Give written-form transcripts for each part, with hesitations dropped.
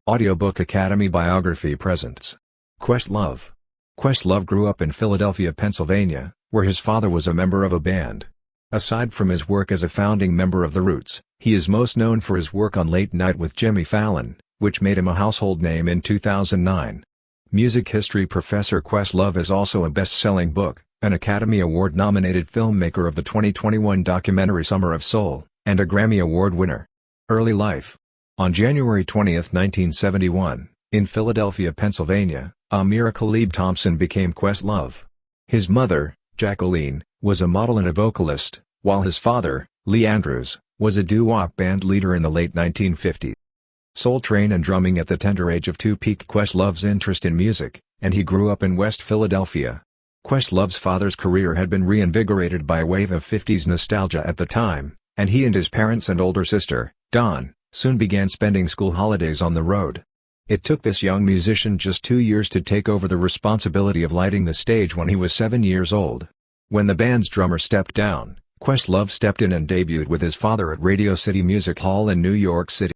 Audiobook Academy Biography presents Questlove. Questlove grew up in Philadelphia, Pennsylvania, where his father was a member of a band. Aside from his work as a founding member of The Roots, he is most known for his work on Late Night with Jimmy Fallon, which made him a household name in 2009. Music history professor Questlove is also a best-selling book, an Academy Award-nominated filmmaker of the 2021 documentary Summer of Soul, and a Grammy Award winner. Early life. On January 20, 1971, in Philadelphia, Pennsylvania, Amira Khalib Thompson became Questlove. His mother, Jacqueline, was a model and a vocalist, while his father, Lee Andrews, was a doo-wop band leader in the late 1950s. Soul train and drumming at the tender age of 2 piqued Questlove's interest in music, and he grew up in West Philadelphia. Questlove's father's career had been reinvigorated by a wave of 50s nostalgia at the time, and he and his parents and older sister, Dawn, soon began spending school holidays on the road. It took this young musician just 2 years to take over the responsibility of lighting the stage when he was 7 years old. When the band's drummer stepped down, Questlove stepped in and debuted with his father at Radio City Music Hall in New York City.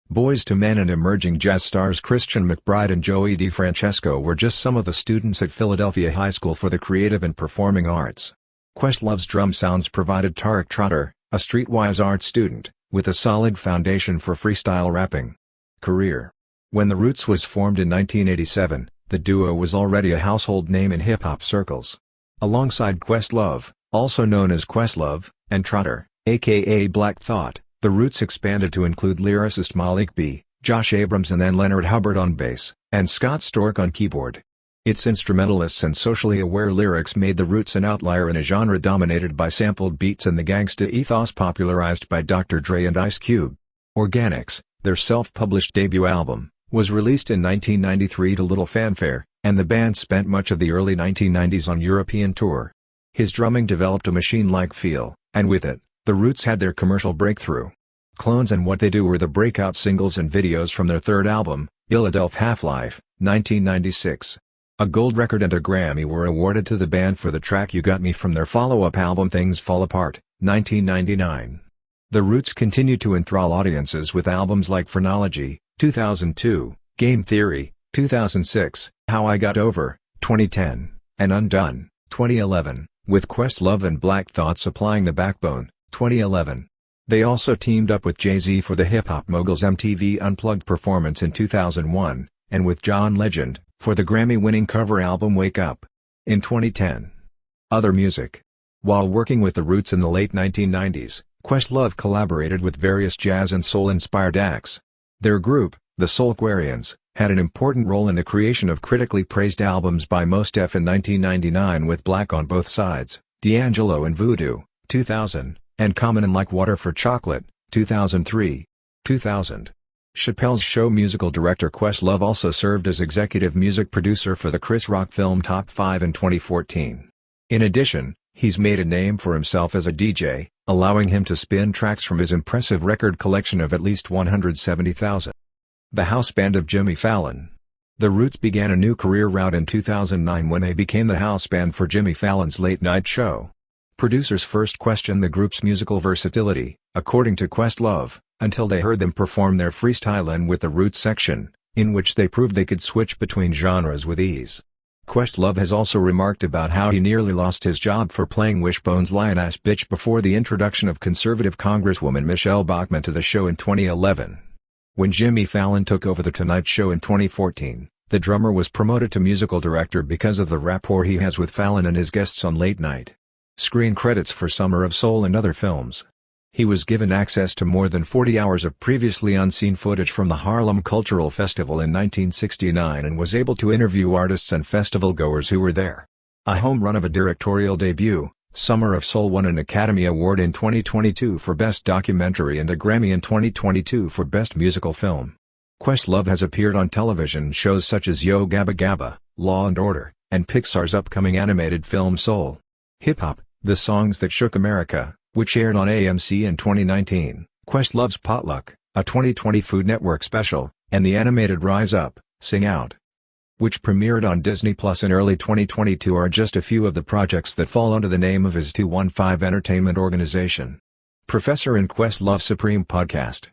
Boyz II Men and emerging jazz stars Christian McBride and Joey DeFrancesco were just some of the students at Philadelphia High School for the Creative and Performing Arts. Questlove's drum sounds provided Tarek Trotter, a streetwise art student, with a solid foundation for freestyle rapping. Career. When The Roots was formed in 1987, the duo was already a household name in hip-hop circles. Alongside Questlove, also known as Questlove, and Trotter, aka Black Thought, The Roots expanded to include lyricist Malik B., Josh Abrams and then Leonard Hubbard on bass, and Scott Storch on keyboard. Its instrumentalists and socially aware lyrics made The Roots an outlier in a genre dominated by sampled beats and the gangsta ethos popularized by Dr. Dre and Ice Cube. Organics, their self-published debut album, was released in 1993 to little fanfare, and the band spent much of the early 1990s on European tour. His drumming developed a machine-like feel, and with it, The Roots had their commercial breakthrough. Clones and What They Do were the breakout singles and videos from their third album, Philadelphia Half-Life, 1996. A gold record and a Grammy were awarded to the band for the track You Got Me from their follow-up album Things Fall Apart, 1999. The Roots continued to enthrall audiences with albums like Phrenology, 2002, Game Theory, 2006, How I Got Over, 2010, and Undone, 2011, with Questlove and Black Thought supplying the backbone, 2011. They also teamed up with Jay-Z for the Hip Hop Mogul's MTV Unplugged performance in 2001, and with John Legend, for the Grammy-winning cover album Wake Up, in 2010. Other music. While working with The Roots in the late 1990s, Questlove collaborated with various jazz and soul-inspired acts. Their group, the Soulquarians, had an important role in the creation of critically praised albums by Mos Def in 1999 with Black on Both Sides, D'Angelo and Voodoo, 2000, and Common and Like Water for Chocolate, 2003. 2000. Chappelle's Show musical director Questlove also served as executive music producer for the Chris Rock film Top 5 in 2014. In addition, he's made a name for himself as a DJ, allowing him to spin tracks from his impressive record collection of at least 170,000. The house band of Jimmy Fallon. The Roots began a new career route in 2009 when they became the house band for Jimmy Fallon's late night show. Producers first questioned the group's musical versatility, according to Questlove, until they heard them perform their Freestyle In with the Roots section, in which they proved they could switch between genres with ease. Questlove has also remarked about how he nearly lost his job for playing Wishbone's Lion-Ass Bitch before the introduction of conservative Congresswoman Michelle Bachmann to the show in 2011. When Jimmy Fallon took over The Tonight Show in 2014, the drummer was promoted to musical director because of the rapport he has with Fallon and his guests on Late Night. Screen credits for Summer of Soul and other films. He was given access to more than 40 hours of previously unseen footage from the Harlem Cultural Festival in 1969 and was able to interview artists and festival-goers who were there. A home run of a directorial debut, Summer of Soul won an Academy Award in 2022 for Best Documentary and a Grammy in 2022 for Best Musical Film. Questlove has appeared on television shows such as Yo Gabba Gabba, Law and Order, and Pixar's upcoming animated film Soul. Hip Hop, The Songs That Shook America, which aired on AMC in 2019, Questlove's Potluck, a 2020 Food Network special, and the animated Rise Up, Sing Out, which premiered on Disney Plus in early 2022 are just a few of the projects that fall under the name of his 215 Entertainment organization. Professor in Questlove's Supreme Podcast.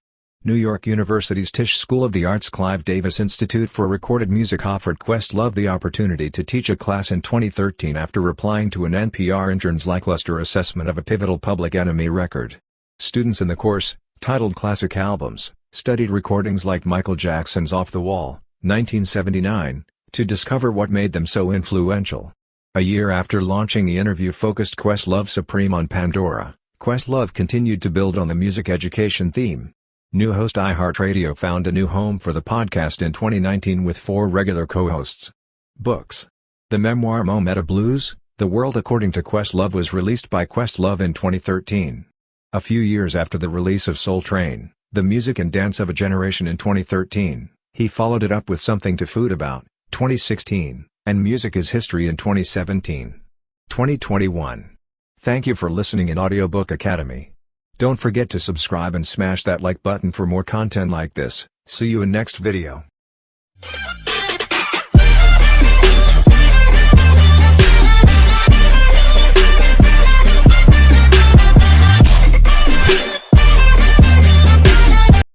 New York University's Tisch School of the Arts Clive Davis Institute for Recorded Music offered Questlove the opportunity to teach a class in 2013 after replying to an NPR intern's lackluster assessment of a pivotal Public Enemy record. Students in the course, titled Classic Albums, studied recordings like Michael Jackson's Off the Wall, 1979, to discover what made them so influential. A year after launching the interview-focused Questlove Supreme on Pandora, Questlove continued to build on the music education theme. New host iHeartRadio found a new home for the podcast in 2019 with 4 regular co-hosts. Books. The memoir Mo Meta Blues, The World According to Questlove was released by Questlove in 2013. A few years after the release of Soul Train, The Music and Dance of a Generation in 2013, he followed it up with Something to Food About, 2016, and Music is History in 2017. 2021. Thank you for listening in Audiobook Academy. Don't forget to subscribe and smash that like button for more content like this. See you in next video.